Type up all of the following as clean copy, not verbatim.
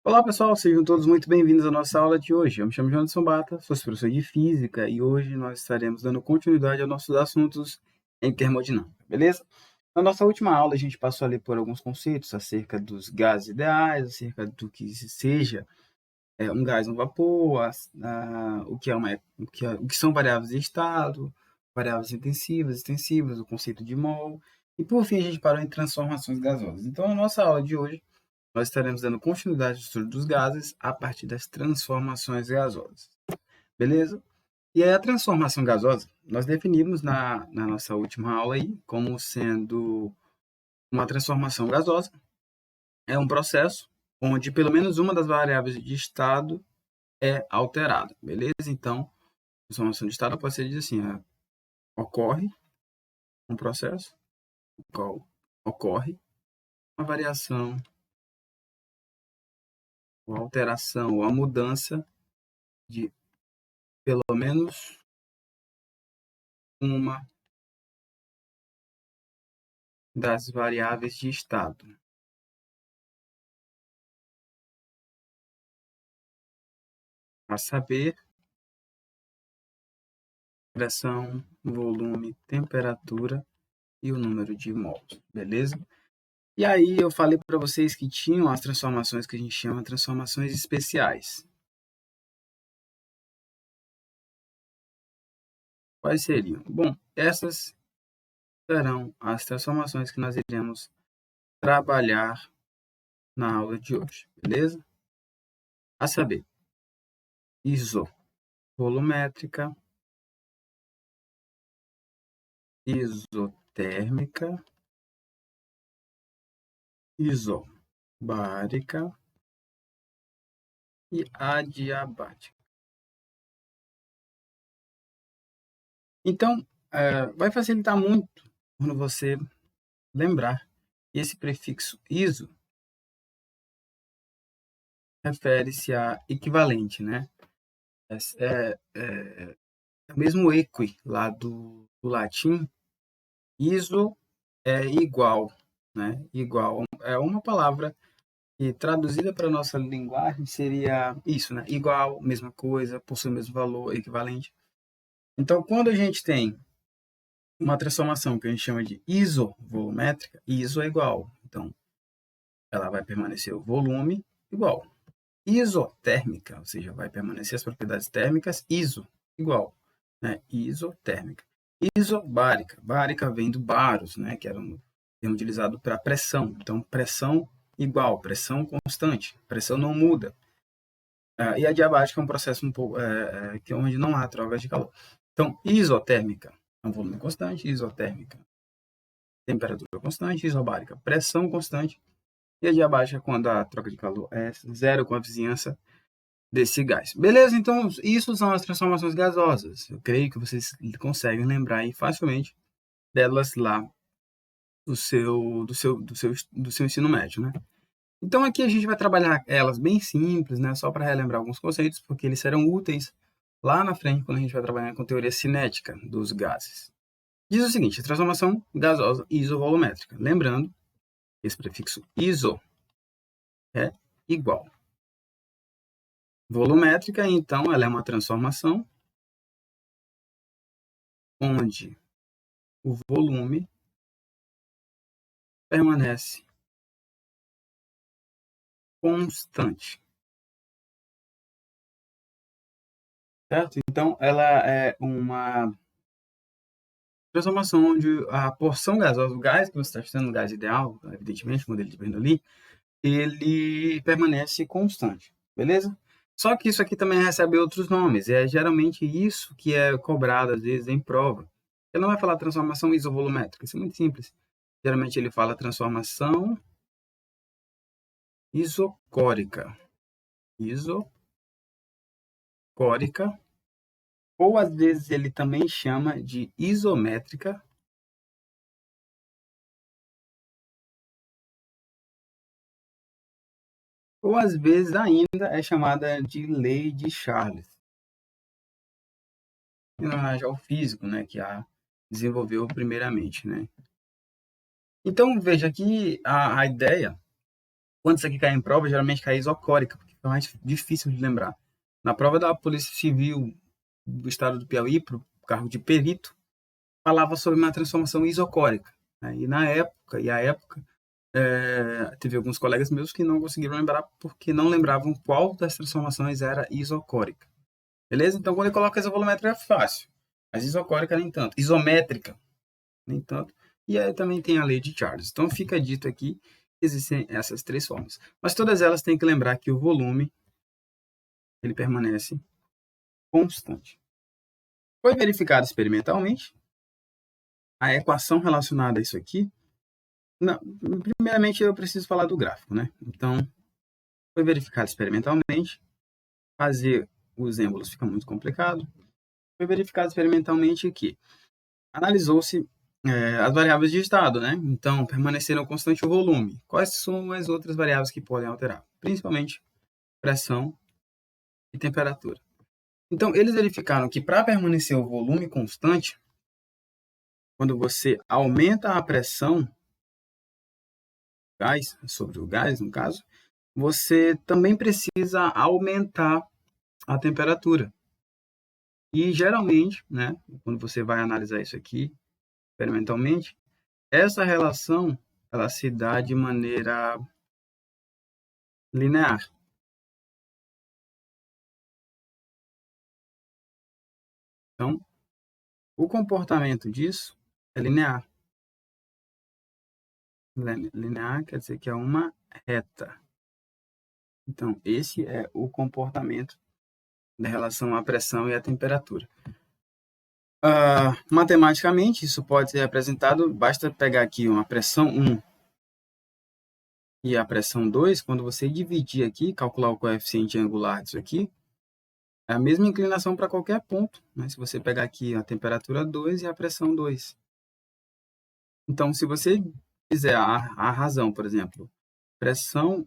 Olá pessoal, sejam todos muito bem-vindos à nossa aula de hoje. Eu me chamo João Bata, sou professor de Física e hoje nós estaremos dando continuidade aos nossos assuntos em termodinâmica, beleza? Na nossa última aula a gente passou ali por alguns conceitos acerca dos gases ideais, acerca do que seja um gás, um vapor, o que o que são variáveis de estado, variáveis intensivas, extensivas, o conceito de mol e por fim a gente parou em transformações gasosas. Então na nossa aula de hoje nós estaremos dando continuidade ao estudo dos gases a partir das transformações gasosas. Beleza? E aí a transformação gasosa, nós definimos na nossa última aula aí, como sendo uma transformação gasosa, é um processo onde pelo menos uma das variáveis de estado é alterada. Beleza? Então, transformação de estado pode ser dizer assim, ocorre um processo, qual ocorre uma variação, ou alteração, ou a mudança de pelo menos uma das variáveis de estado, a saber, pressão, volume, temperatura e o número de mols, beleza? E aí eu falei para vocês que tinham as transformações que a gente chama de transformações especiais. Quais seriam? Bom, essas serão as transformações que nós iremos trabalhar na aula de hoje, beleza? A saber, isovolumétrica, isotérmica, isobárica e adiabática. Então, vai facilitar muito quando você lembrar que esse prefixo iso refere-se a equivalente, né? É o mesmo equi lá do latim. Iso é igual, né? Igual é uma palavra que traduzida para a nossa linguagem seria isso, né? Igual, mesma coisa, possui o mesmo valor, equivalente. Então, quando a gente tem uma transformação que a gente chama de isovolumétrica, iso é igual. Então, ela vai permanecer o volume igual. Isotérmica, ou seja, vai permanecer as propriedades térmicas iso igual, né? Isotérmica. Isobárica, bárica vem do baros, né? Que era um termo utilizado para pressão. Então, pressão igual, pressão constante, pressão não muda. E a diabática é um processo um pouco que onde não há trocas de calor. Então, isotérmica é um volume constante, isotérmica temperatura constante, isobárica pressão constante, e a diabática quando a troca de calor é zero com a vizinhança desse gás. Beleza? Então, isso são as transformações gasosas. Eu creio que vocês conseguem lembrar aí facilmente delas lá do seu ensino médio, né? Então, aqui a gente vai trabalhar elas bem simples, né? Só para relembrar alguns conceitos, porque eles serão úteis lá na frente quando a gente vai trabalhar com teoria cinética dos gases. Diz o seguinte, transformação gasosa isovolumétrica. Lembrando, esse prefixo iso é igual. Volumétrica, então, ela é uma transformação onde o volume permanece constante. Certo? Então, ela é uma transformação onde a porção gasosa, o gás que você está estudando, o gás ideal, evidentemente, o modelo de Bernoulli, ele permanece constante. Beleza? Só que isso aqui também recebe outros nomes. É geralmente isso que é cobrado, às vezes, em prova. Ele não vai falar transformação isovolumétrica. Isso é muito simples. Geralmente ele fala transformação isocórica. Isocórica. Ou às vezes ele também chama de isométrica. Ou às vezes ainda é chamada de lei de Charles. Já o físico, né, que a desenvolveu primeiramente, né? Então veja aqui a ideia Quando isso aqui cai em prova, geralmente cai isocórica, porque é mais difícil de lembrar. Na prova da Polícia Civil do estado do Piauí, para o cargo de perito, falava sobre uma transformação isocórica. Né? E na época, teve alguns colegas meus que não conseguiram lembrar porque não lembravam qual das transformações era isocórica. Beleza? Então, quando ele coloca isovolumétrica é fácil, mas isocórica nem tanto. Isométrica, nem tanto. E aí também tem a lei de Charles. Então, fica dito aqui que existem essas três formas. Mas todas elas têm que lembrar que o volume ele permanece constante. Foi verificado experimentalmente a equação relacionada a isso aqui. Não, primeiramente, eu preciso falar do gráfico, né? Então, foi verificado experimentalmente. Fazer os êmbolos fica muito complicado. Foi verificado experimentalmente que analisou-se as variáveis de estado, né? Então, permaneceram constante o volume. Quais são as outras variáveis que podem alterar? Principalmente pressão e temperatura. Então, eles verificaram que para permanecer o volume constante, quando você aumenta a pressão gás, sobre o gás, no caso, você também precisa aumentar a temperatura. E geralmente, né, quando você vai analisar isso aqui experimentalmente, essa relação ela se dá de maneira linear. Então, o comportamento disso é linear. Linear quer dizer que é uma reta. Então, esse é o comportamento da relação à pressão e à temperatura. Matematicamente, isso pode ser representado, basta pegar aqui uma pressão 1 e a pressão 2, quando você dividir aqui, calcular o coeficiente angular disso aqui, é a mesma inclinação para qualquer ponto. Né? Se você pegar aqui a temperatura 2 e a pressão 2. Então, se você fizer a razão, por exemplo, pressão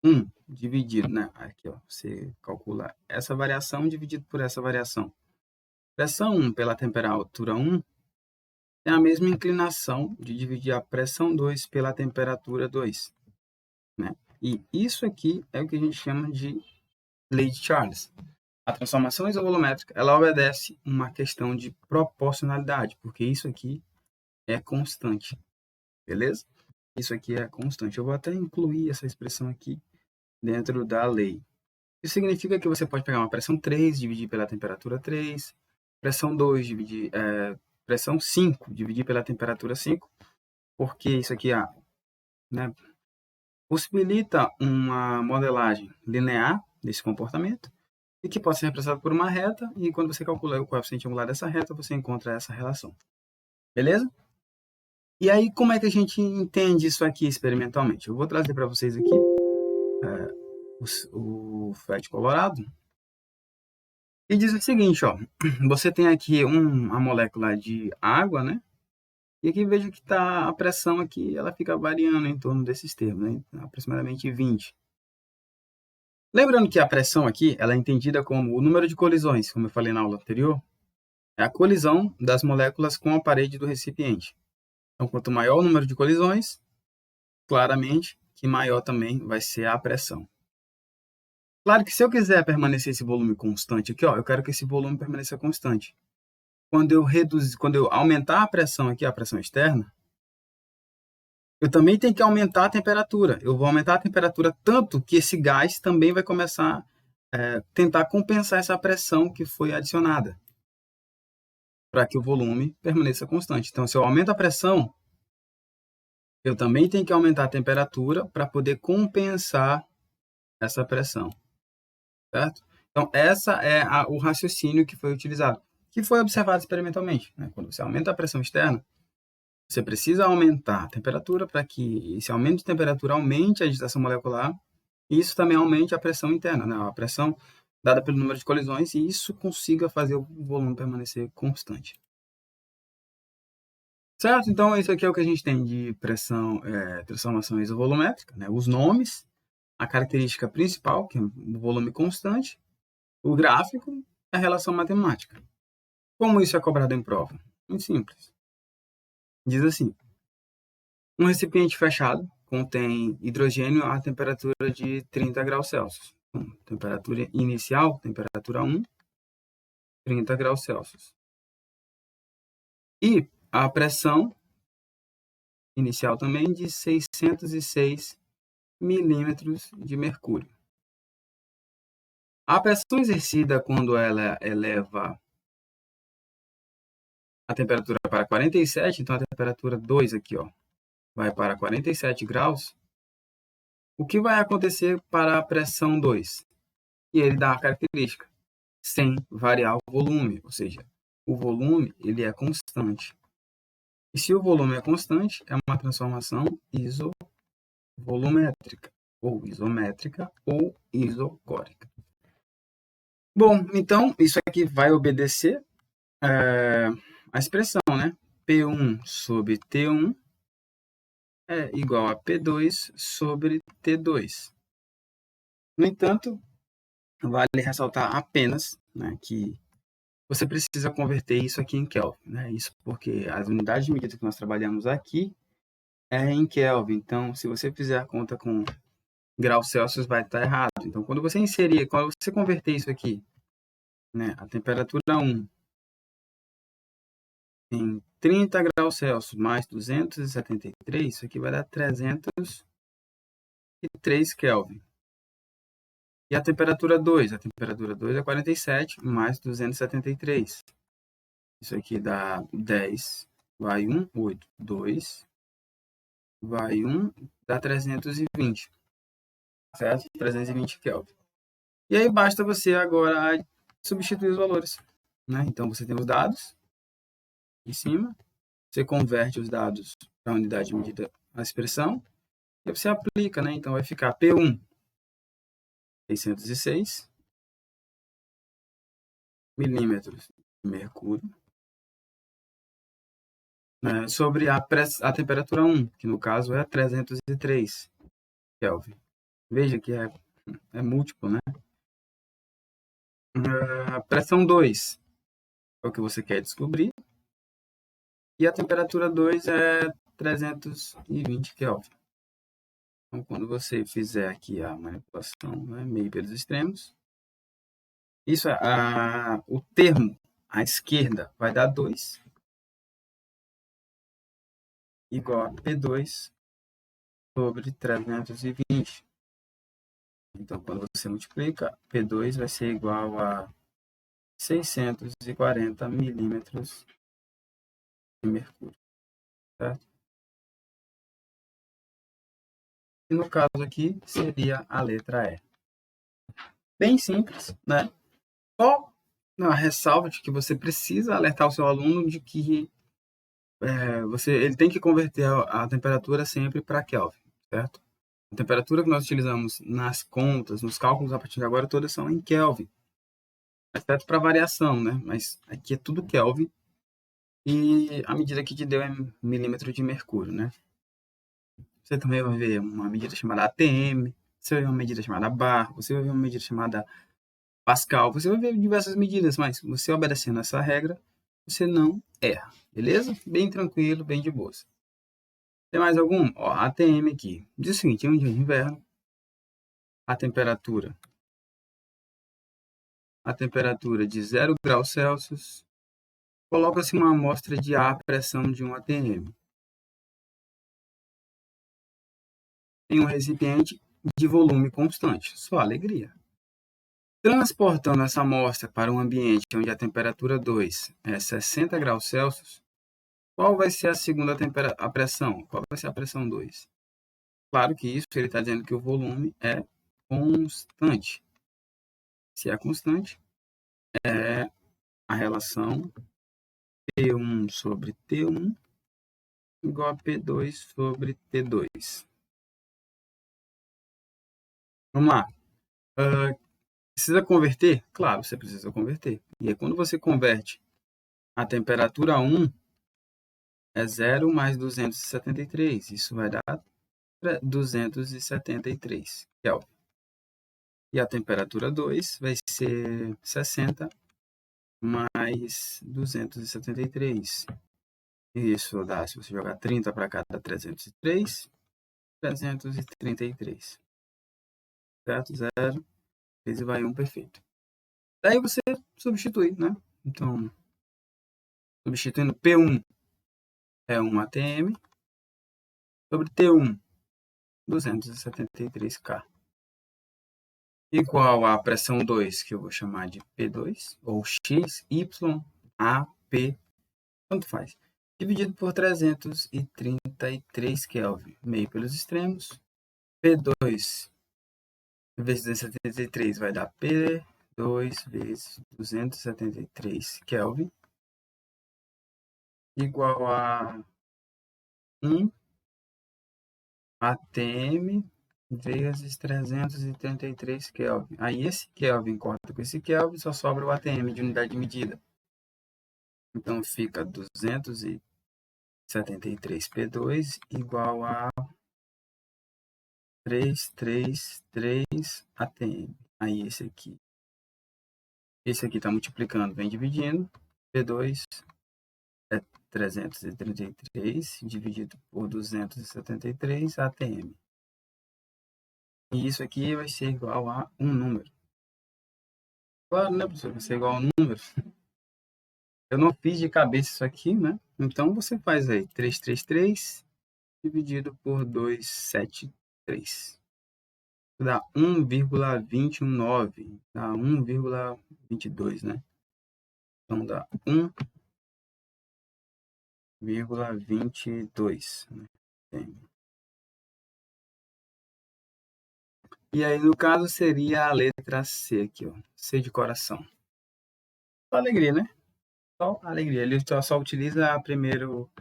1 dividido, né? Aqui, ó, você calcula essa variação dividido por essa variação. Pressão 1 pela temperatura 1 tem a mesma inclinação de dividir a pressão 2 pela temperatura 2. Né? E isso aqui é o que a gente chama de lei de Charles. A transformação isovolumétrica ela obedece uma questão de proporcionalidade, porque isso aqui é constante. Beleza? Isso aqui é constante. Eu vou até incluir essa expressão aqui dentro da lei. Isso significa que você pode pegar uma pressão 3, dividir pela temperatura 3, pressão 2, pressão 5, dividir pela temperatura 5, porque isso aqui né, possibilita uma modelagem linear desse comportamento e que pode ser representado por uma reta, e quando você calcula o coeficiente angular dessa reta, você encontra essa relação. Beleza? E aí, como é que a gente entende isso aqui experimentalmente? Eu vou trazer para vocês aqui o FET Colorado, e diz o seguinte, ó, você tem aqui uma molécula de água, né? E aqui veja que a pressão aqui, ela fica variando em torno desses termos, né? Aproximadamente 20. Lembrando que a pressão aqui, ela é entendida como o número de colisões, como eu falei na aula anterior, é a colisão das moléculas com a parede do recipiente. Então, quanto maior o número de colisões, claramente que maior também vai ser a pressão. Claro que se eu quiser permanecer esse volume constante aqui, ó, eu quero que esse volume permaneça constante. Quando eu aumentar a pressão aqui, a pressão externa, eu também tenho que aumentar a temperatura. Eu vou aumentar a temperatura tanto que esse gás também vai começar a tentar compensar essa pressão que foi adicionada, para que o volume permaneça constante. Então, se eu aumento a pressão, eu também tenho que aumentar a temperatura para poder compensar essa pressão. Certo? Então, essa é o raciocínio que foi utilizado, que foi observado experimentalmente. Né? Quando você aumenta a pressão externa, você precisa aumentar a temperatura para que esse aumento de temperatura aumente a agitação molecular e isso também aumente a pressão interna, né? A pressão dada pelo número de colisões, e isso consiga fazer o volume permanecer constante. Certo? Então, isso aqui é o que a gente tem de pressão, transformação isovolumétrica, né? Os nomes, a característica principal, que é o volume constante, o gráfico e a relação matemática. Como isso é cobrado em prova? Muito simples. Diz assim, um recipiente fechado, contém hidrogênio a temperatura de 30 graus Celsius. Então, temperatura inicial, temperatura 1, 30 graus Celsius. E a pressão inicial também de 606 milímetros de mercúrio. A pressão exercida quando ela eleva a temperatura para 47, então a temperatura 2 aqui, ó, vai para 47 graus. O que vai acontecer para a pressão 2? E ele dá a característica, sem variar o volume, ou seja, o volume ele é constante. E se o volume é constante, é uma transformação isovolumétrica, ou isométrica, ou isocórica. Bom, então, isso aqui vai obedecer a expressão, né? P1 sobre T1 é igual a P2 sobre T2. No entanto, vale ressaltar apenas, né, que você precisa converter isso aqui em Kelvin. Né? Isso porque as unidades de medida que nós trabalhamos aqui é em Kelvin. Então, se você fizer a conta com graus Celsius, vai estar errado. Então, quando você converter isso aqui, né, a temperatura 1 em 30 graus Celsius mais 273, isso aqui vai dar 303 Kelvin. E a temperatura 2? A temperatura 2 é 47 mais 273. Isso aqui dá 10, vai 1, 8, 2, vai 1, dá 320. Certo? 320 Kelvin. E aí basta você agora substituir os valores. Né? Então você tem os dados em cima, você converte os dados para a unidade de medida, a expressão, e você aplica. Né? Então vai ficar P1, 606 milímetros de mercúrio, né, sobre a temperatura 1, que no caso é 303 Kelvin. Veja que é múltiplo, né? A pressão 2 é o que você quer descobrir. E a temperatura 2 é 320 Kelvin. Então, quando você fizer aqui a manipulação, né, meio pelos extremos, isso o termo à esquerda vai dar 2, igual a P2 sobre 320. Então, quando você multiplica, P2 vai ser igual a 640 milímetros de mercúrio. Certo? E no caso aqui, seria a letra E. Bem simples, né? Só uma ressalva de que você precisa alertar o seu aluno de que ele tem que converter a temperatura sempre para Kelvin, certo? A temperatura que nós utilizamos nas contas, nos cálculos a partir de agora, todas são em Kelvin. Exceto para variação, né? Mas aqui é tudo Kelvin. E a medida que te deu é milímetro de mercúrio, né? Você também vai ver uma medida chamada ATM, você vai ver uma medida chamada bar, você vai ver uma medida chamada Pascal, você vai ver diversas medidas, mas você obedecendo essa regra, você não erra, beleza? Bem tranquilo, bem de boas. Tem mais algum? Ó, ATM aqui. Diz o seguinte, em um dia de inverno, a temperatura de 0 graus Celsius, coloca-se uma amostra de ar à pressão de um ATM. Em um recipiente de volume constante. Só alegria. Transportando essa amostra para um ambiente onde a temperatura 2 é 60 graus Celsius, qual vai ser a segunda a pressão? Qual vai ser a pressão 2? Claro que isso ele está dizendo que o volume é constante. Se é constante, é a relação P1 sobre T1 igual a P2 sobre T2. Vamos lá. Precisa converter? Claro, você precisa converter. E aí, quando você converte a temperatura 1, é 0 mais 273. Isso vai dar 273 Kelvin. E a temperatura 2 vai ser 60 mais 273. Isso dá, se você jogar 30 para cá, dá 303. 333. Certo? 0, 3 e vai 1, perfeito. Daí você substitui, né? Então, substituindo P1 é 1 ATM sobre T1, 273K. Igual a pressão 2, que eu vou chamar de P2, ou X, Y, A, P, tanto faz. Dividido por 333 Kelvin, meio pelos extremos. P2 vezes 273 vai dar P2 vezes 273 Kelvin, igual a 1 ATM vezes 333 Kelvin. Aí esse Kelvin corta com esse Kelvin, só sobra o ATM de unidade de medida. Então fica 273 P2 igual a 333 ATM. Aí esse aqui está multiplicando, vem dividindo. P2 é 333 dividido por 273 ATM. E isso aqui vai ser igual a um número. Claro, né, professor? Vai ser igual a um número. Eu não fiz de cabeça isso aqui, né? Então você faz aí 333 dividido por 273. Dá 1,219. Dá 1,22, né? Então dá 1,22. Né? E aí, no caso, seria a letra C aqui, ó. C de coração. Só alegria, né? Só alegria. Ele só utiliza o primeiro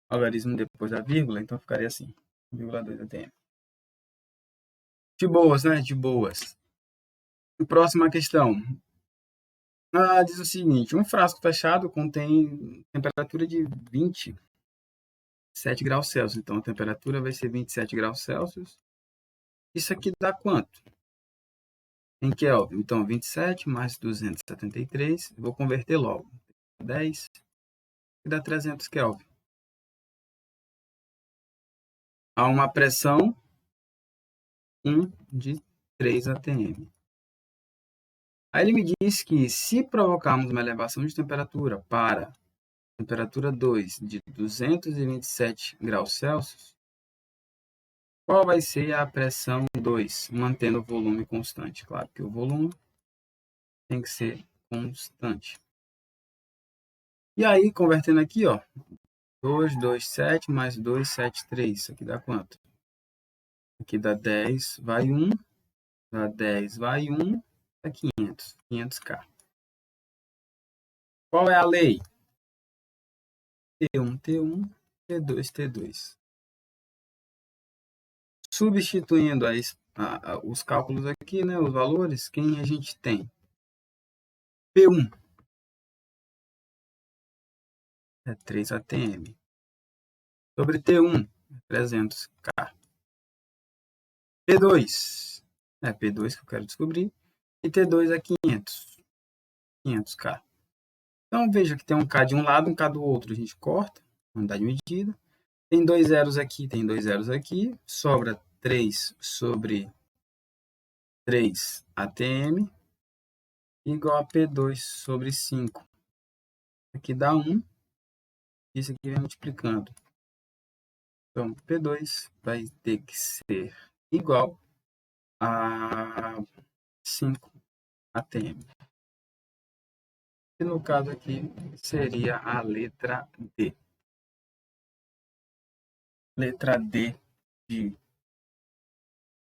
algarismo depois da vírgula, então ficaria assim. 1,2 ATM. De boas, né? De boas. Próxima questão. Diz o seguinte, um frasco fechado contém temperatura de 27 graus Celsius. Então, a temperatura vai ser 27 graus Celsius. Isso aqui dá quanto? Em Kelvin. Então, 27 mais 273. Vou converter logo. 10 e dá 300 Kelvin. Há uma pressão 1 de 3 atm. Aí ele me diz que se provocarmos uma elevação de temperatura para temperatura 2 de 227 graus Celsius, qual vai ser a pressão 2, mantendo o volume constante? Claro que o volume tem que ser constante. E aí, convertendo aqui, ó, 227 mais 273, isso aqui dá quanto? Aqui dá 10, vai 1, dá 10, vai 1, dá 500, 500K. Qual é a lei? T1, T1, T2, T2. Substituindo os cálculos aqui, né, os valores, quem a gente tem? P1 é 3 atm. Sobre T1 é 300K. P2 é P2 que eu quero descobrir. E T2 é 500. 500K. Então, veja que tem um K de um lado, um K do outro. A gente corta, unidade de medida. Tem 2 zeros aqui, tem 2 zeros aqui. Sobra 3 sobre 3 ATM igual a P2 sobre 5. Aqui dá 1. Isso aqui vai multiplicando. Então, P2 vai ter que ser igual a 5 ATM. E no caso aqui, seria a letra D. Letra D de,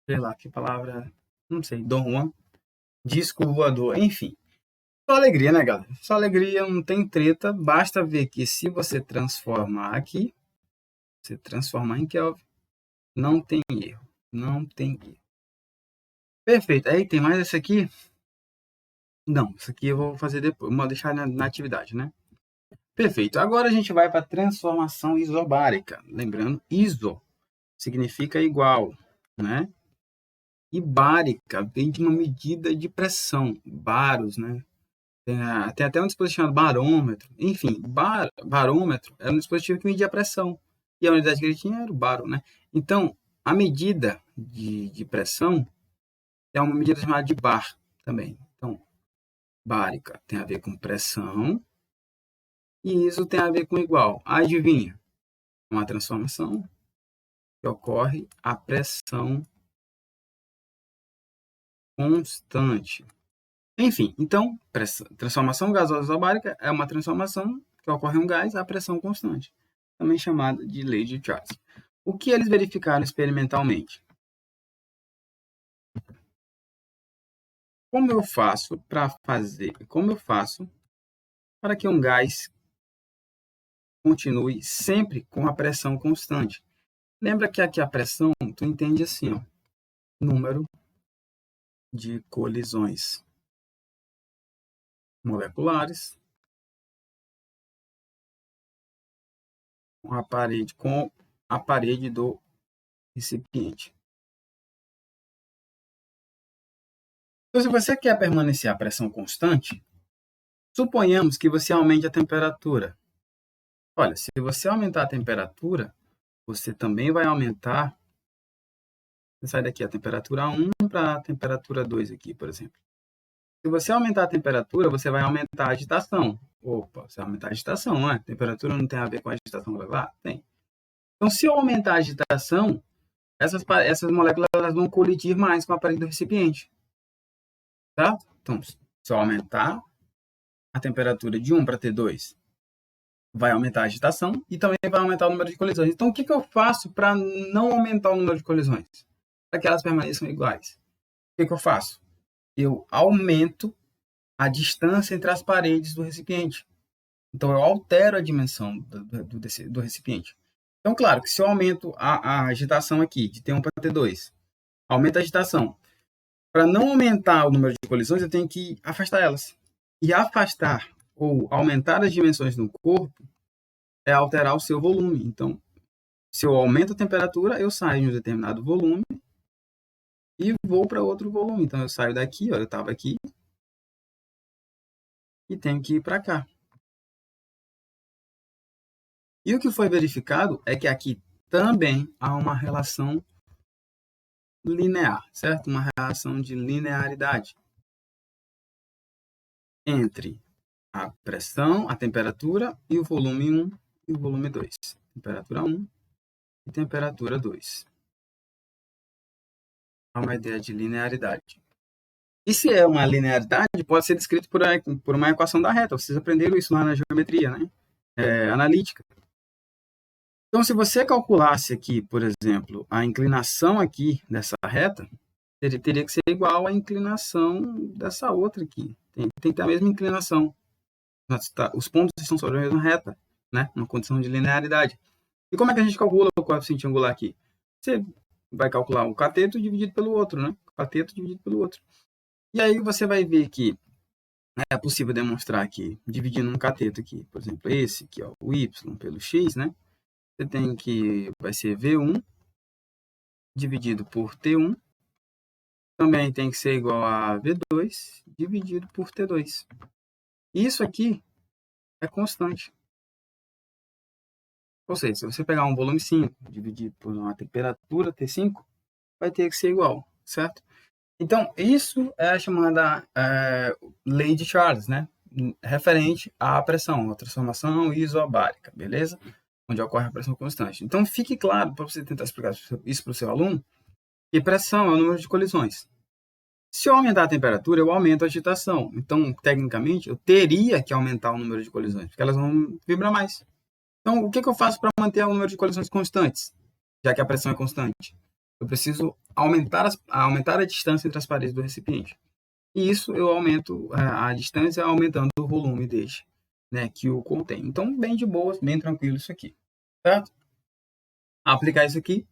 sei lá, que palavra, não sei, Dom Juan, disco voador, enfim. Só alegria, né, galera? Só alegria, não tem treta, basta ver que se você transformar aqui, você transformar em Kelvin, não tem erro, não tem erro. Perfeito, aí tem mais esse aqui? Não, isso aqui eu vou fazer depois, vou deixar na atividade, né? Perfeito, agora a gente vai para a transformação isobárica. Lembrando, iso significa igual, né? E bárica vem de uma medida de pressão, baros, né? Tem até um dispositivo chamado barômetro. Enfim, barômetro era um dispositivo que media a pressão. E a unidade que ele tinha era o baro, né? Então, A medida de pressão é uma medida chamada de bar também. Então, bárica tem a ver com pressão e ISO tem a ver com igual. Adivinha? Uma transformação que ocorre a pressão constante. Enfim, então, transformação gasosa isobárica é uma transformação que ocorre em um gás a pressão constante, também chamada de lei de Charles. O que eles verificaram experimentalmente? Como eu faço para que um gás continue sempre com a pressão constante? Lembra que aqui a pressão, tu entende assim, ó, número de colisões moleculares com a parede do recipiente. Então, se você quer permanecer a pressão constante, suponhamos que você aumente a temperatura. Olha, se você aumentar a temperatura, você também vai aumentar. Você sai daqui a temperatura 1 para a temperatura 2 aqui, por exemplo. Se você aumentar a temperatura, você vai aumentar a agitação. Opa, você vai aumentar a agitação, não é? A temperatura não tem a ver com a agitação molecular? Tem. Então, se eu aumentar a agitação, essas moléculas elas vão colidir mais com a parede do recipiente. Tá? Então, se eu aumentar a temperatura de 1 para T2, vai aumentar a agitação e também vai aumentar o número de colisões. Então, o que eu faço para não aumentar o número de colisões? Para que elas permaneçam iguais. O que eu faço? Eu aumento a distância entre as paredes do recipiente. Então, eu altero a dimensão do recipiente. Então, claro que se eu aumento a agitação aqui, de T1 para T2, aumenta a agitação. Para não aumentar o número de colisões, eu tenho que afastar elas. E afastar ou aumentar as dimensões do corpo é alterar o seu volume. Então, se eu aumento a temperatura, eu saio de um determinado volume e vou para outro volume. Então, eu saio daqui, ó, eu estava aqui, e tenho que ir para cá. E o que foi verificado é que aqui também há uma relação linear, certo? Uma relação de linearidade entre a pressão, a temperatura e o volume 1 e o volume 2. Temperatura 1 e temperatura 2. Há uma ideia de linearidade. E se é uma linearidade, pode ser descrito por uma equação da reta. Vocês aprenderam isso lá na geometria, né? Analítica. Então, se você calculasse aqui, por exemplo, a inclinação aqui dessa reta, teria que ser igual à inclinação dessa outra aqui. Tem que ter a mesma inclinação. Os pontos estão sobre a mesma reta, né? Uma condição de linearidade. E como é que a gente calcula o coeficiente angular aqui? Você vai calcular o cateto dividido pelo outro, né? O cateto dividido pelo outro. E aí você vai ver que é possível demonstrar aqui, dividindo um cateto aqui, por exemplo, esse aqui, ó, o y pelo x, né? Você tem que vai ser V1 dividido por T1. Também tem que ser igual a V2 dividido por T2. Isso aqui é constante. Ou seja, se você pegar um volume 5 dividido por uma temperatura T5, vai ter que ser igual, certo? Então, isso é a chamada lei de Charles, né? Referente à pressão, a transformação isobárica, beleza? Onde ocorre a pressão constante. Então, fique claro, para você tentar explicar isso para o seu aluno, que pressão é o número de colisões. Se eu aumentar a temperatura, eu aumento a agitação. Então, tecnicamente, eu teria que aumentar o número de colisões, porque elas vão vibrar mais. Então, o que eu faço para manter o número de colisões constantes, já que a pressão é constante? Eu preciso aumentar a distância entre as paredes do recipiente. E isso eu aumento a distância aumentando o volume deste, né, que o contém. Então, bem de boa, bem tranquilo isso aqui, certo? Aplicar isso aqui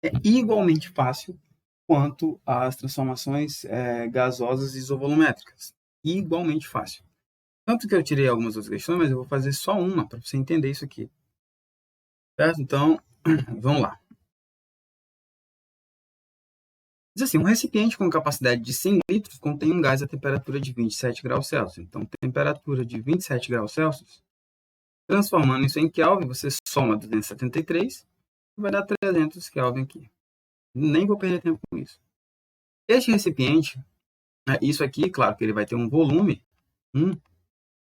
é igualmente fácil quanto às transformações gasosas isovolumétricas. Igualmente fácil. Tanto que eu tirei algumas outras questões, mas eu vou fazer só uma para você entender isso aqui. Certo? Então, vamos lá. Diz assim, um recipiente com capacidade de 100 litros contém um gás a temperatura de 27 graus Celsius. Então, temperatura de 27 graus Celsius, transformando isso em Kelvin, você soma 273 e vai dar 300 Kelvin aqui. Nem vou perder tempo com isso. Este recipiente, né, isso aqui, claro que ele vai ter um volume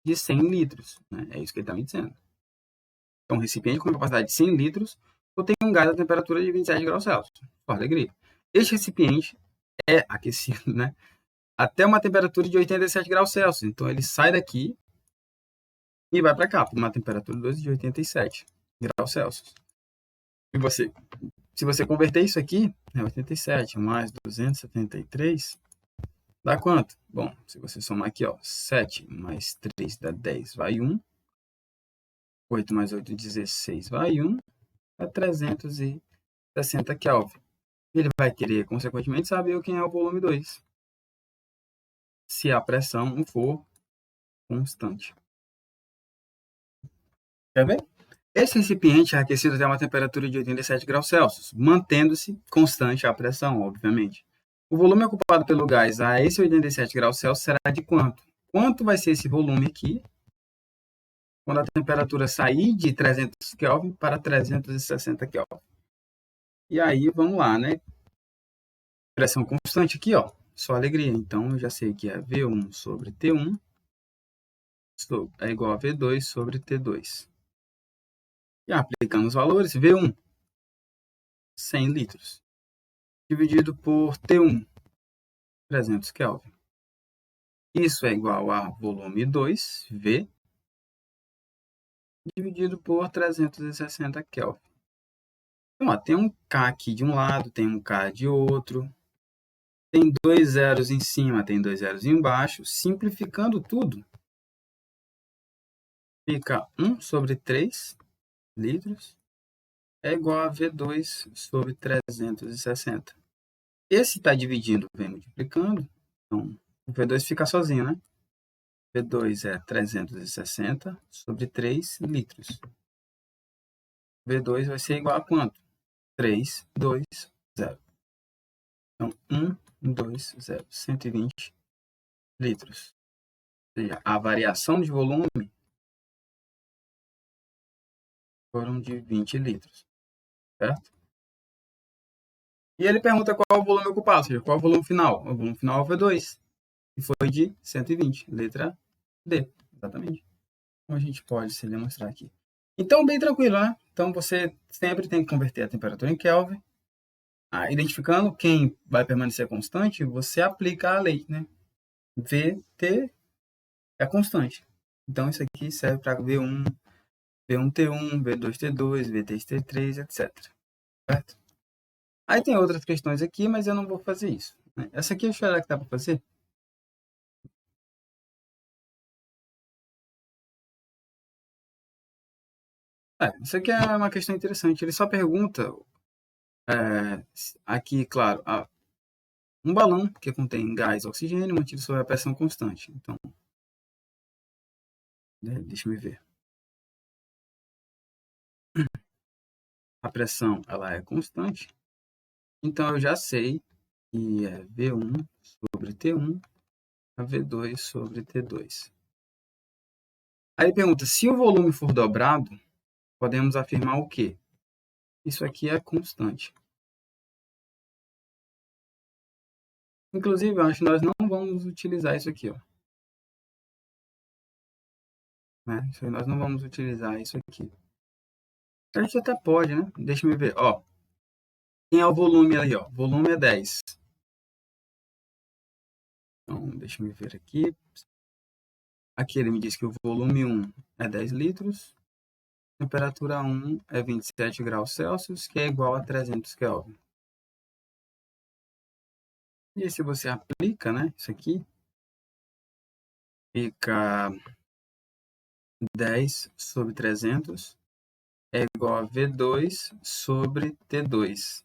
de 100 litros. Né? É isso que ele está me dizendo. Então, um recipiente com capacidade de 100 litros, eu tenho um gás a temperatura de 27 graus Celsius. Por alegria. Este recipiente é aquecido, né? Até uma temperatura de 87 graus Celsius. Então, ele sai daqui e vai para cá, para uma temperatura de 87 graus Celsius. Se você converter isso aqui, 87 mais 273, dá quanto? Bom, se você somar aqui, ó, 7 mais 3 dá 10, vai 1. 8 mais 8, 16, vai 1. Dá 360 Kelvin. Ele vai querer, consequentemente, saber quem é o volume 2. Se a pressão for constante. Quer ver? Esse recipiente é aquecido até uma temperatura de 87 graus Celsius, mantendo-se constante a pressão, obviamente. O volume ocupado pelo gás a esse 87 graus Celsius será de quanto? Quanto vai ser esse volume aqui quando a temperatura sair de 300 Kelvin para 360 Kelvin? E aí, vamos lá, né? Pressão constante aqui, ó. Só alegria. Então, eu já sei que é V1 sobre T1 é igual a V2 sobre T2. E aplicando os valores, V1, 100 litros, dividido por T1, 300 Kelvin. Isso é igual a volume 2, V, dividido por 360 Kelvin. Então, ó, tem um K aqui de um lado, tem um K de outro. Tem 2 zeros em cima, tem 2 zeros embaixo. Simplificando tudo, fica 1 sobre 3 litros é igual a V2 sobre 360. Esse está dividindo, vem multiplicando. Então, o V2 fica sozinho, né? V2 é 360 sobre 3 litros. V2 vai ser igual a quanto? 3, 2, 0. Então, 1, 2, 0. 120 litros. Ou seja, a variação de volume foram de 20 litros. Certo? E ele pergunta qual é o volume ocupado, ou seja, qual é o volume final. O volume final é o V2, que foi de 120. Letra D, exatamente. Como a gente pode se demonstrar aqui. Então, bem tranquilo, né? Então, você sempre tem que converter a temperatura em Kelvin. Identificando quem vai permanecer constante, você aplica a lei, né? VT é constante. Então, isso aqui serve para V1, V1T1, V2T2, V3T3, etc. Certo? Aí tem outras questões aqui, mas eu não vou fazer isso. Né? Essa aqui, será que dá para fazer? Isso aqui é uma questão interessante. Ele só pergunta, aqui, claro, um balão que contém gás e oxigênio mantido sob a pressão constante. Então, deixa eu ver. A pressão ela é constante. Então, eu já sei que é V1 sobre T1 a V2 sobre T2. Aí pergunta, se o volume for dobrado, podemos afirmar o quê? Isso aqui é constante. Inclusive, eu acho que nós não vamos utilizar isso aqui, ó. Né? Isso aí nós não vamos utilizar isso aqui. A gente até pode, né? Deixa eu ver. Ó, quem é o volume aí, ó? O volume é 10. Então, deixa eu ver aqui. Aqui ele me diz que o volume 1 é 10 litros. Temperatura 1 é 27 graus Celsius, que é igual a 300 Kelvin. E se você aplica, né, isso aqui, fica 10 sobre 300 é igual a V2 sobre T2.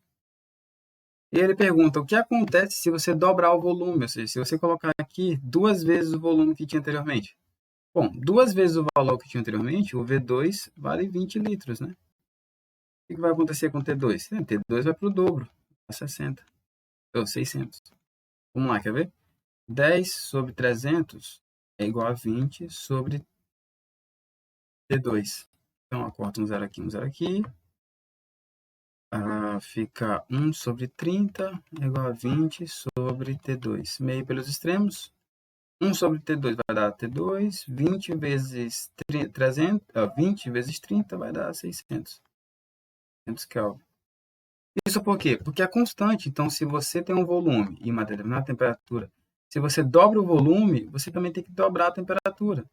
E ele pergunta, o que acontece se você dobrar o volume? Ou seja, se você colocar aqui 2 vezes o volume que tinha anteriormente. Bom, 2 vezes o valor que tinha anteriormente, o V2 vale 20 litros, né? O que vai acontecer com o T2? T2 vai para o dobro, a 60, ou 600. Vamos lá, quer ver? 10 sobre 300 é igual a 20 sobre T2. Então, corta um zero aqui, fica 1 sobre 30 é igual a 20 sobre T2. Meio pelos extremos. 1 sobre T2 vai dar T2. 20 vezes 300, 20 vezes 30 vai dar 600. 600 Kelvin. Isso por quê? Porque é constante. Então, se você tem um volume e uma determinada temperatura, se você dobra o volume, você também tem que dobrar a temperatura.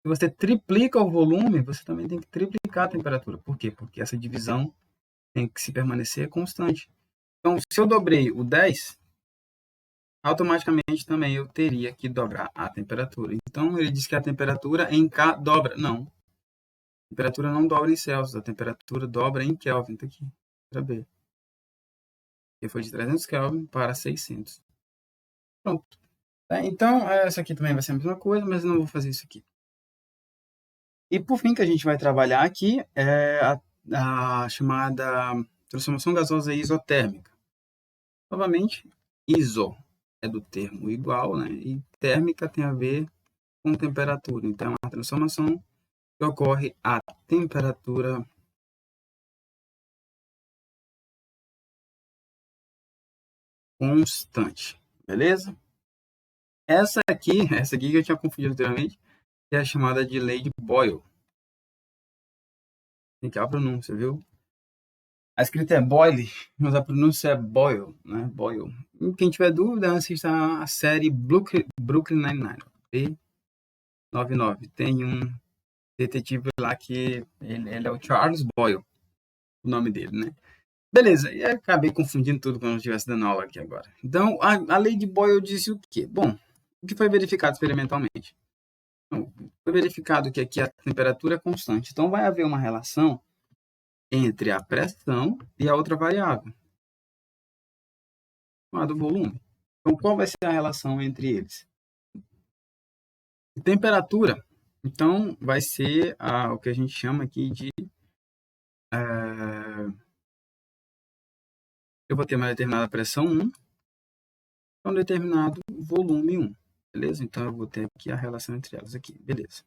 Se você triplica o volume, você também tem que triplicar a temperatura. Por quê? Porque essa divisão tem que se permanecer constante. Então, se eu dobrei o 10, automaticamente também eu teria que dobrar a temperatura. Então, ele diz que a temperatura em K dobra. Não. A temperatura não dobra em Celsius, a temperatura dobra em Kelvin. Tá aqui, para B. Que foi de 300 Kelvin para 600. Pronto. Então, essa aqui também vai ser a mesma coisa, mas não vou fazer isso aqui. E por fim, que a gente vai trabalhar aqui é a chamada transformação gasosa isotérmica. Novamente, iso é do termo igual, né? E térmica tem a ver com temperatura. Então, é uma transformação que ocorre a temperatura constante. Beleza? Essa aqui que eu tinha confundido anteriormente, é a chamada de lei de Boyle. Tem que a pronúncia, viu? A escrita é Boyle, mas a pronúncia é Boyle, né? Boyle. E quem tiver dúvida, assista a série Brooklyn Nine-Nine. B99. Tem um detetive lá que ele é o Charles Boyle, o nome dele, né? Beleza, e acabei confundindo tudo quando eu estivesse dando aula aqui agora. Então, a lei de Boyle disse o quê? Bom, o que foi verificado experimentalmente? Então, foi verificado que aqui a temperatura é constante. Então, vai haver uma relação entre a pressão e a outra variável, chamada volume. Então, qual vai ser a relação entre eles? Temperatura. Então, vai ser o que a gente chama aqui de... eu vou ter uma determinada pressão 1 com um determinado volume 1. Beleza? Então, eu vou ter aqui a relação entre elas aqui. Beleza.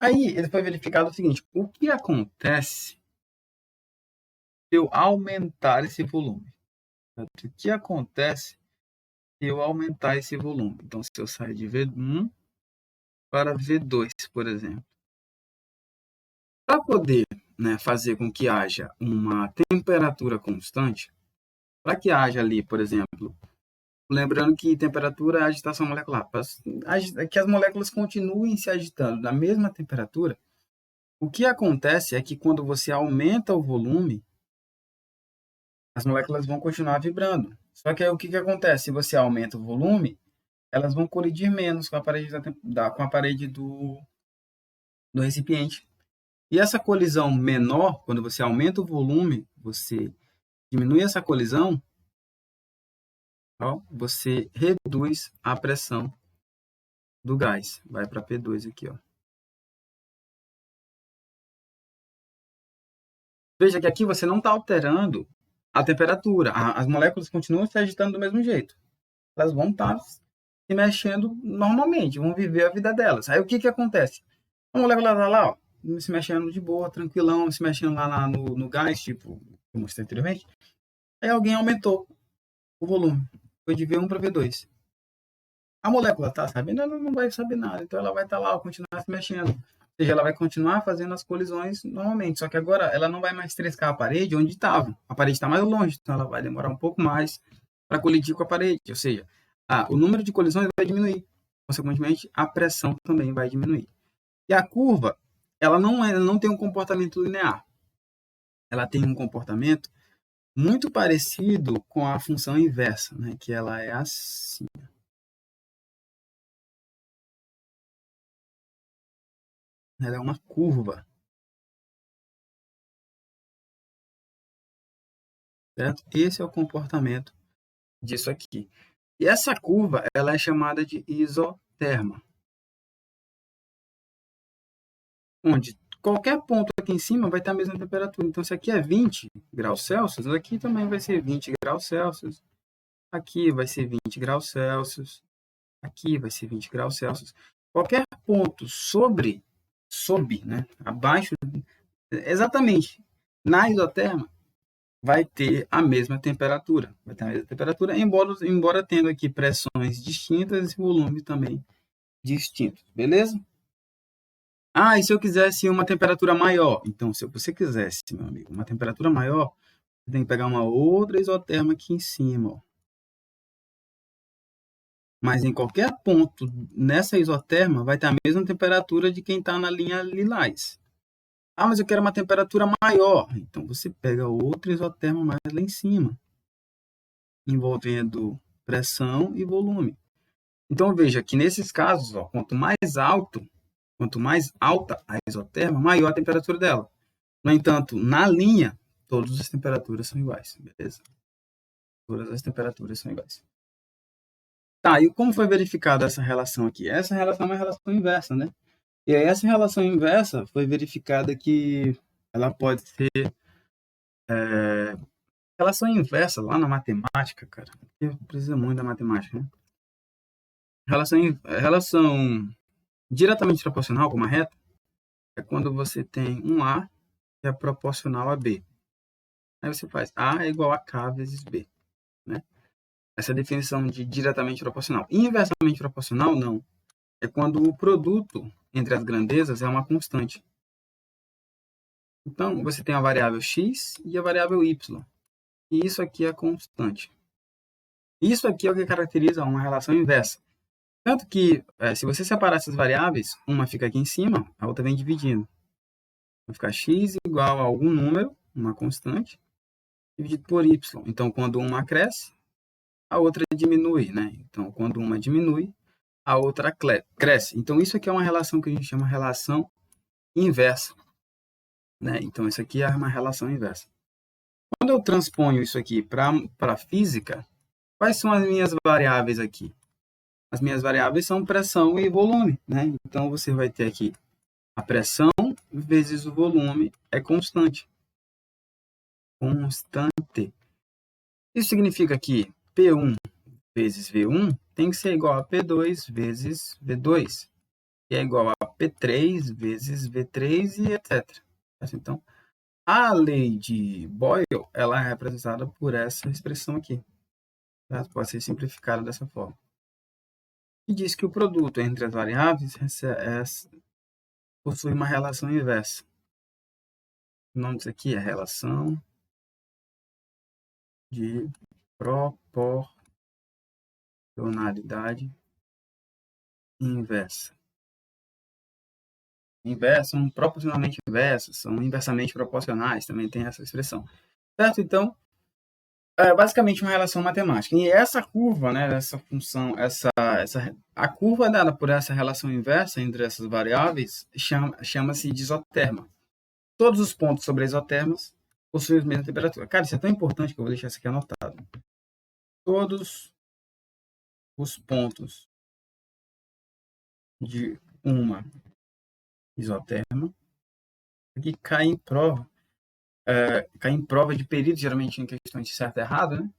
Aí, ele foi verificado o seguinte. O que acontece se eu aumentar esse volume? O que acontece se eu aumentar esse volume? Então, se eu sair de V1 para V2, por exemplo. Para poder, né, fazer com que haja uma temperatura constante, para que haja ali, por exemplo, lembrando que temperatura é agitação molecular, que as moléculas continuem se agitando na mesma temperatura, o que acontece é que quando você aumenta o volume, as moléculas vão continuar vibrando. Só que aí o que acontece? Se você aumenta o volume, elas vão colidir menos com a parede do recipiente. E essa colisão menor, quando você aumenta o volume, você diminui essa colisão, ó, você reduz a pressão do gás. Vai para P2 aqui, ó. Veja que aqui você não está alterando a temperatura. As moléculas continuam se agitando do mesmo jeito. Elas vão estar se mexendo normalmente, vão viver a vida delas. Aí o que acontece? A molécula está lá, ó, se mexendo de boa, tranquilão, se mexendo lá no gás, tipo, como eu mostrei anteriormente. Aí alguém aumentou o volume. Foi de V1 para V2. A molécula está sabendo? Ela não vai saber nada. Então, ela vai estar lá, continuar se mexendo. Ou seja, ela vai continuar fazendo as colisões normalmente. Só que agora ela não vai mais triscar a parede onde estava. A parede está mais longe, então ela vai demorar um pouco mais para colidir com a parede. Ou seja, o número de colisões vai diminuir. Consequentemente, a pressão também vai diminuir. E a curva, ela não tem um comportamento linear. Ela tem um comportamento muito parecido com a função inversa, né? Que ela é assim. Ela é uma curva. Certo? Esse é o comportamento disso aqui. E essa curva, ela é chamada de isoterma. Onde qualquer ponto aqui em cima vai ter a mesma temperatura. Então, se aqui é 20 graus Celsius, aqui também vai ser 20 graus Celsius. Aqui vai ser 20 graus Celsius. Aqui vai ser 20 graus Celsius. Qualquer ponto sob, né, abaixo Exatamente. Na isoterma, vai ter a mesma temperatura. Vai ter a mesma temperatura, embora tendo aqui pressões distintas e volume também distintos. Beleza? Ah, e se eu quisesse uma temperatura maior? Então, se você quisesse, meu amigo, uma temperatura maior, você tem que pegar uma outra isoterma aqui em cima, ó. Mas em qualquer ponto nessa isoterma vai ter a mesma temperatura de quem está na linha lilás. Ah, mas eu quero uma temperatura maior. Então você pega outra isoterma mais lá em cima, envolvendo pressão e volume. Então veja que nesses casos, ó, quanto mais alta a isoterma, maior a temperatura dela. No entanto, na linha, todas as temperaturas são iguais, beleza? Todas as temperaturas são iguais. Tá, e como foi verificada essa relação aqui? Essa relação é uma relação inversa, né? E aí essa relação inversa foi verificada que ela pode ser relação inversa lá na matemática, cara. Porque precisa muito da matemática, né? Relação diretamente proporcional, como a reta, é quando você tem um A que é proporcional a B. Aí você faz A é igual a K vezes B, né? Essa é a definição de diretamente proporcional. Inversamente proporcional, não. É quando o produto entre as grandezas é uma constante. Então, você tem a variável x e a variável y. E isso aqui é constante. Isso aqui é o que caracteriza uma relação inversa. Tanto que, se você separar essas variáveis, uma fica aqui em cima, a outra vem dividindo. Vai ficar x igual a algum número, uma constante, dividido por y. Então, quando uma cresce, a outra diminui, né? Então, quando uma diminui, a outra cresce. Então, isso aqui é uma relação que a gente chama relação inversa, né? Então, isso aqui é uma relação inversa. Quando eu transponho isso aqui para a física, quais são as minhas variáveis aqui? As minhas variáveis são pressão e volume, né? Então, você vai ter aqui a pressão vezes o volume é constante. Constante. Isso significa que P1 vezes V1 tem que ser igual a P2 vezes V2, que é igual a P3 vezes V3 e etc. Então, a lei de Boyle ela é representada por essa expressão aqui. Tá? Pode ser simplificada dessa forma. E diz que o produto entre as variáveis possui uma relação inversa. O nome disso aqui é relação de proporcionalidade inversa. Inversa são proporcionalmente inversas, são inversamente proporcionais, também tem essa expressão. Certo? Então, é basicamente uma relação matemática. E essa curva, né, essa função, a curva dada por essa relação inversa entre essas variáveis chama-se de isoterma. Todos os pontos sobre isotermas possuem a mesma temperatura. Cara, isso é tão importante que eu vou deixar isso aqui anotado. Todos os pontos de uma isoterma que cai em prova de período, geralmente em questões de certo e errado, né?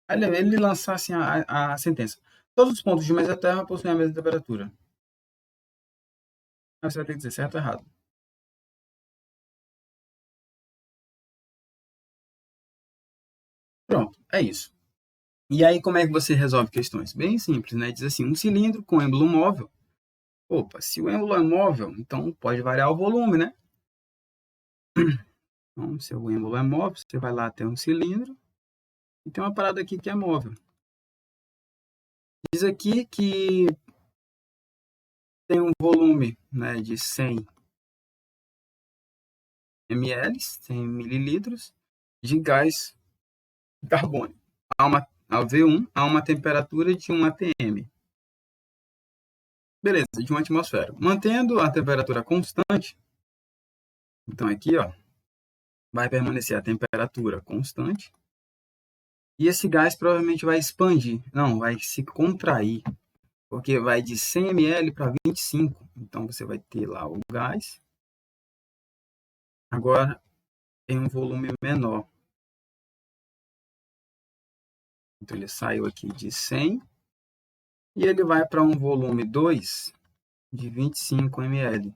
Aí ele lançar assim a sentença. Todos os pontos de uma isoterma possuem a mesma temperatura. Aí você vai ter que dizer certo ou errado. Pronto, é isso. E aí, como é que você resolve questões? Bem simples, né? Diz assim, um cilindro com êmbolo móvel. Opa, se o êmbolo é móvel, então pode variar o volume, né? Então, se o êmbolo é móvel, você vai lá até um cilindro e tem uma parada aqui que é móvel. Diz aqui que tem um volume, né, de 100 ml, 100 mililitros de gás carbônico. A V1 a uma temperatura de 1 atm. Beleza, de uma atmosfera. Mantendo a temperatura constante, então aqui, ó, vai permanecer a temperatura constante. E esse gás provavelmente vai expandir, não, vai se contrair, porque vai de 100 ml para 25. Então você vai ter lá o gás. Agora tem um volume menor. Então ele saiu aqui de 100 e ele vai para um volume 2 de 25 ml.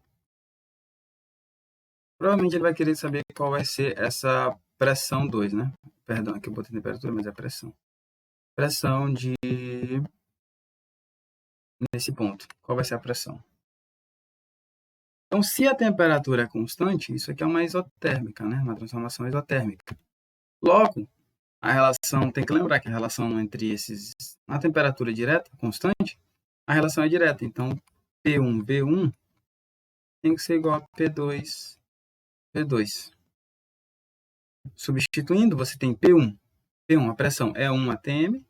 Provavelmente ele vai querer saber qual vai ser essa pressão 2, né? Perdão, aqui eu botei temperatura, mas é pressão. Pressão nesse ponto. Qual vai ser a pressão? Então, se a temperatura é constante, isso aqui é uma isotérmica, né? Uma transformação isotérmica. Logo, a relação, tem que lembrar que a relação entre esses, na temperatura direta, constante, a relação é direta. Então, P1V1 tem que ser igual a P2V2. Substituindo, você tem P1. P1, a pressão é 1 atm,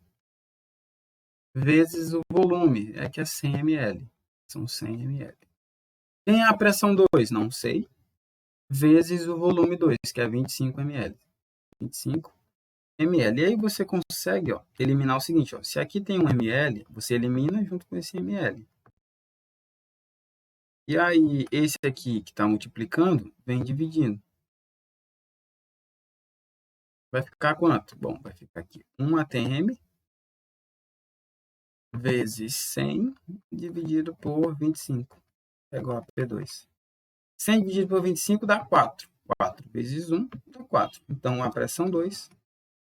vezes o volume, é que é 100 ml. São 100 ml. Quem é a pressão 2? Não sei. Vezes o volume 2, que é 25 ml. 25 ml. E aí você consegue eliminar o seguinte. Se aqui tem 1 ml, você elimina junto com esse ml. E aí, esse aqui que está multiplicando, vem dividindo. Vai ficar quanto? Bom, vai ficar aqui 1 atm vezes 100 dividido por 25. É igual a P2. 100 dividido por 25 dá 4. 4 vezes 1 dá 4. Então, a pressão 2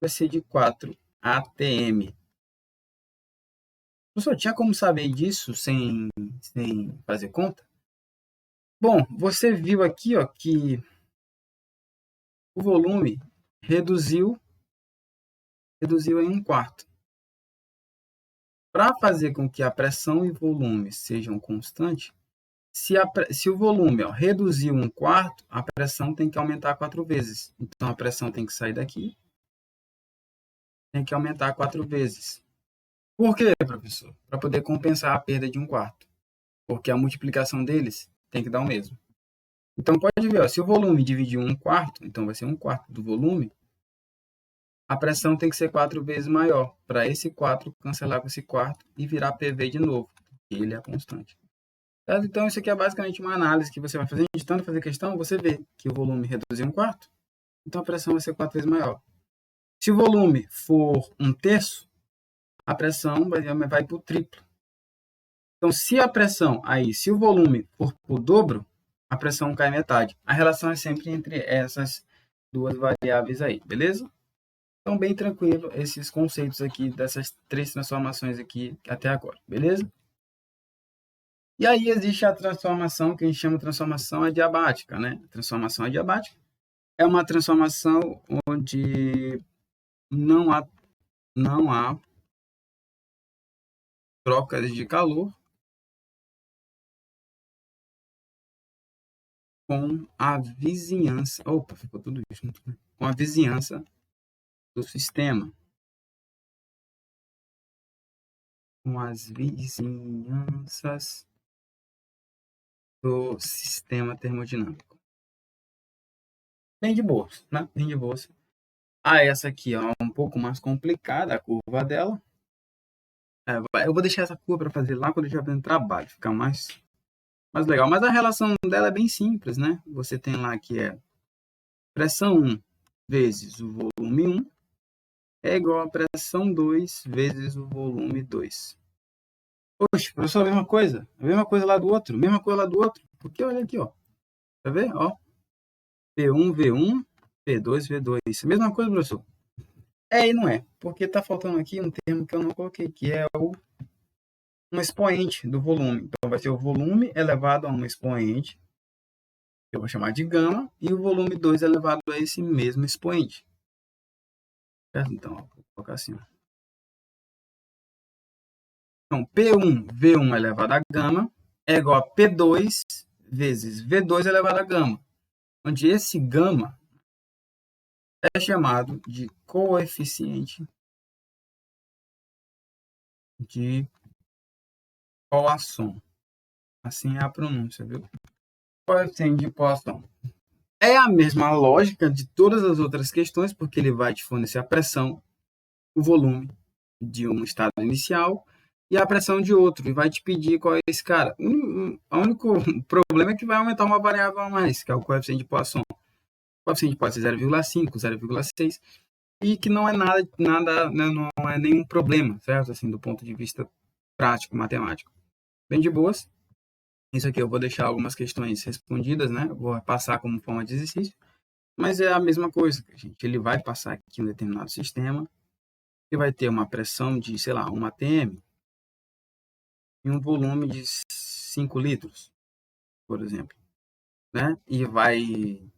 vai ser de 4 atm. Professor, tinha como saber disso sem fazer conta? Bom, você viu aqui que o volume reduziu em 1/4. Para fazer com que a pressão e volume sejam constantes, se o volume reduziu 1/4, a pressão tem que aumentar 4 vezes. Então, a pressão tem que sair daqui, tem que aumentar 4 vezes. Por quê, professor? Para poder compensar a perda de 1/4. Porque a multiplicação deles tem que dar o mesmo. Então, pode ver, se o volume dividir 1/4, então vai ser 1/4 do volume, a pressão tem que ser 4 vezes maior, para esse 4 cancelar com esse quarto e virar PV de novo, porque ele é constante. Certo? Então, isso aqui é basicamente uma análise que você vai fazer, de tanto fazer questão, você vê que o volume reduziu 1/4, então a pressão vai ser 4 vezes maior. Se o volume for 1/3, a pressão vai para o triplo. Então, se o volume for o dobro, a pressão cai metade. A relação é sempre entre essas duas variáveis aí, beleza? Então, bem tranquilo esses conceitos aqui, dessas 3 transformações aqui até agora, beleza? E aí existe a transformação que a gente chama de transformação adiabática, né? A transformação adiabática é uma transformação onde não há trocas de calor com a vizinhança. Opa, ficou tudo isso junto, né? Com a vizinhança do sistema. Com as vizinhanças do sistema termodinâmico. Bem de boas, né? Bem de boas. Essa aqui é um pouco mais complicada, a curva dela. Eu vou deixar essa curva para fazer lá quando eu estiver fazendo trabalho, ficar mais legal. Mas a relação dela é bem simples, né? Você tem lá que é pressão 1 vezes o volume 1 é igual a pressão 2 vezes o volume 2. Poxa, professor, a mesma coisa. A mesma coisa lá do outro. Mesma coisa lá do outro. Porque olha aqui, ó. Tá vendo? Ó. P1, V1, P2, V2. Mesma coisa, professor. E não é. Porque tá faltando aqui um termo que eu não coloquei, que é um expoente do volume. Então, vai ser o volume elevado a um expoente, que eu vou chamar de gama, e o volume 2 elevado a esse mesmo expoente. Certo? Então, ó, vou colocar assim. Ó. Então, P1, V1 elevado a gama é igual a P2 vezes V2 elevado a gama, onde esse gama é chamado de coeficiente de Poisson. Assim é a pronúncia, viu? Coeficiente de Poisson. É a mesma lógica de todas as outras questões, porque ele vai te fornecer a pressão, o volume de um estado inicial e a pressão de outro, e vai te pedir qual é esse cara. O único problema é que vai aumentar uma variável a mais, que é o coeficiente de Poisson. O coeficiente pode ser 0,5, 0,6, e que não é nada, não é nenhum problema, certo? Assim, do ponto de vista prático, matemático. Bem de boas. Isso aqui eu vou deixar algumas questões respondidas, né? Vou passar como forma de exercício, mas é a mesma coisa, gente. Ele vai passar aqui um determinado sistema, que vai ter uma pressão de, sei lá, 1 atm e um volume de 5 litros, por exemplo, né? E vai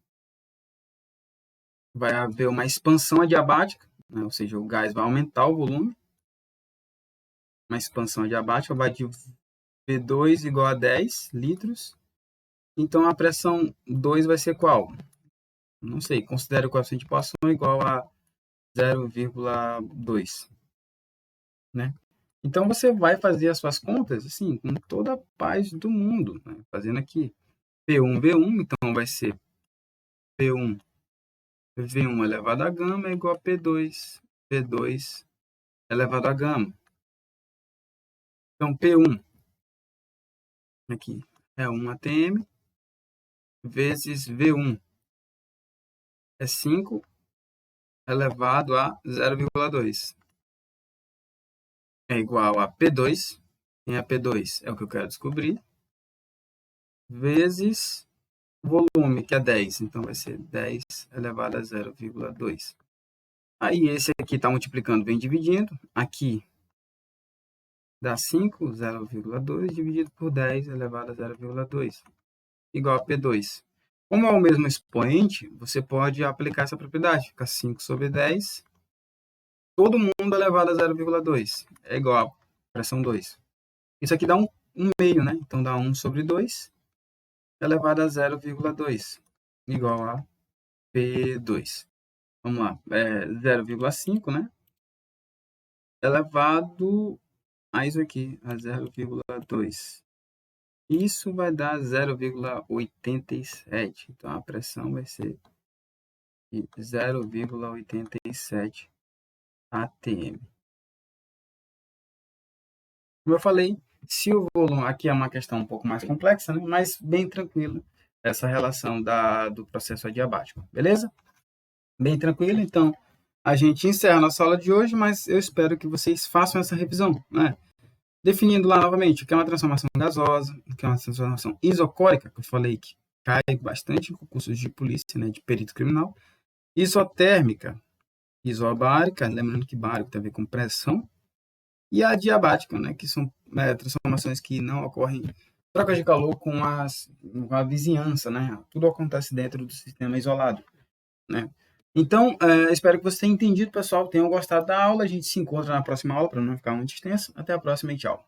haver uma expansão adiabática, né? Ou seja, o gás vai aumentar o volume, uma expansão adiabática vai de V2 igual a 10 litros. Então, a pressão 2 vai ser qual? Não sei, considere o coeficiente de Poisson igual a 0,2, né? Então, você vai fazer as suas contas, assim, com toda a paz do mundo, né? Fazendo aqui P1, V1, então vai ser P1, V1 elevado a gama é igual a P2, V2 elevado a gama. Então, P1 aqui é 1 atm vezes V1 é 5 elevado a 0,2. É igual a P2, em a P2 é o que eu quero descobrir, vezes volume, que é 10. Então, vai ser 10 elevado a 0,2. Aí, esse aqui está multiplicando, vem dividindo. Aqui dá 5, 0,2 dividido por 10 elevado a 0,2, igual a P2. Como é o mesmo expoente, você pode aplicar essa propriedade. Fica 5 sobre 10, todo mundo elevado a 0,2. É igual a pressão 2. Isso aqui dá um meio, né? Então, dá 1 sobre 2 elevado a 0,2, igual a P2. Vamos lá, 0,5, né? Elevado a isso aqui, a 0,2. Isso vai dar 0,87. Então, a pressão vai ser de 0,87 atm. Como eu falei, se o volume aqui é uma questão um pouco mais complexa, né? Mas bem tranquilo essa relação do processo adiabático, beleza? Bem tranquilo, então a gente encerra a nossa aula de hoje, mas eu espero que vocês façam essa revisão, né? Definindo lá novamente o que é uma transformação gasosa, o que é uma transformação isocórica, que eu falei que cai bastante em concursos de polícia, né, de perito criminal. Isotérmica, isobárica, lembrando que bárico tem a ver com pressão, e a adiabática, né, que são transformações que não ocorrem trocas de calor com a vizinhança, né? Tudo acontece dentro do sistema isolado, né? Então, espero que vocês tenham entendido, pessoal, tenham gostado da aula. A gente se encontra na próxima aula, para não ficar muito extenso. Até a próxima e tchau.